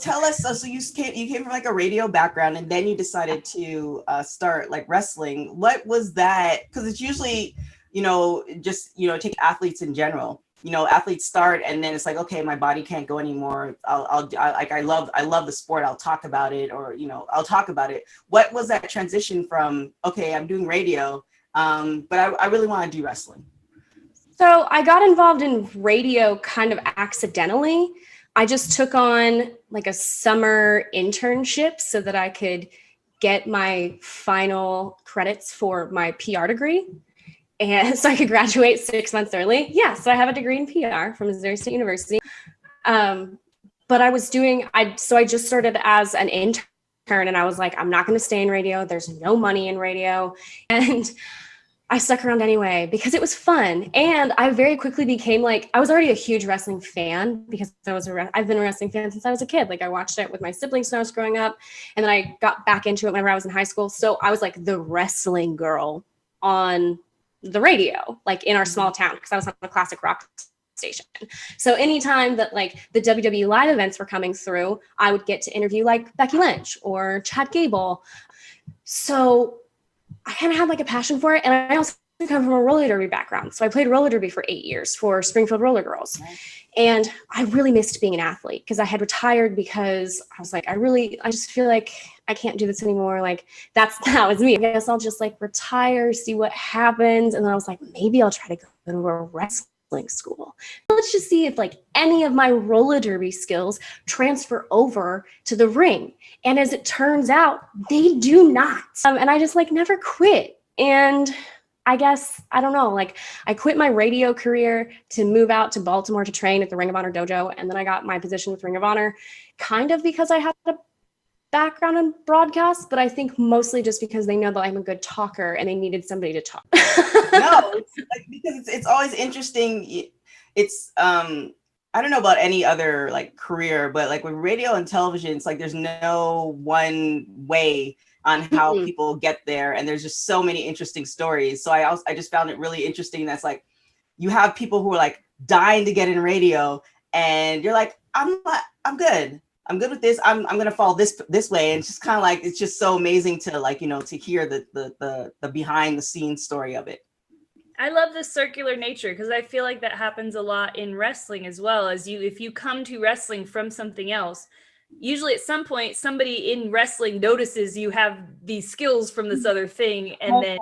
tell us, so you came from like a radio background and then you decided to start like wrestling. What was that? Because it's usually, just, take athletes in general. Athletes start and then it's like, okay, my body can't go anymore. I love the sport. I'll talk about it, or, I'll talk about it. What was that transition from, okay, I'm doing radio, but I really want to do wrestling? So I got involved in radio kind of accidentally. I just took on like a summer internship so that I could get my final credits for my PR degree. And so I could graduate 6 months early. Yeah, so I have a degree in PR from Missouri State University. But I just started as an intern and I was like, I'm not going to stay in radio. There's no money in radio. And I stuck around anyway because it was fun. And I very quickly became like, I was already a huge wrestling fan because I've been a wrestling fan since I was a kid. Like I watched it with my siblings when I was growing up. And then I got back into it whenever I was in high school. So I was like the wrestling girl on the radio, like in our small town, because I was on a classic rock station. So anytime that like the WWE live events were coming through, I would get to interview like Becky Lynch or Chad Gable. So I kind of had like a passion for it. And I also come from a roller derby background. So I played roller derby for 8 years for Springfield Roller Girls. Nice. And I really missed being an athlete because I had retired because I was like, I just feel like I can't do this anymore. Like that was me. I guess I'll just like retire, see what happens. And then I was like, maybe I'll try to go to a wrestling school. Let's just see if like any of my roller derby skills transfer over to the ring. And as it turns out, they do not. And I just like never quit. And I guess, I don't know, like I quit my radio career to move out to Baltimore to train at the Ring of Honor dojo. And then I got my position with Ring of Honor kind of because I had a background in broadcast, but I think mostly just because they know that I'm a good talker and they needed somebody to talk. No, because it's always interesting. It's I don't know about any other like career, but like with radio and television, it's like there's no one way on how people get there, and there's just so many interesting stories. So I just found it really interesting. That's like you have people who are like dying to get in radio, and you're like, I'm good with this. I'm gonna follow this way. And it's just kind of like it's just so amazing to like to hear the behind the scenes story of it. I love the circular nature because I feel like that happens a lot in wrestling as well. If you come to wrestling from something else, usually at some point somebody in wrestling notices you have these skills from this other thing, and then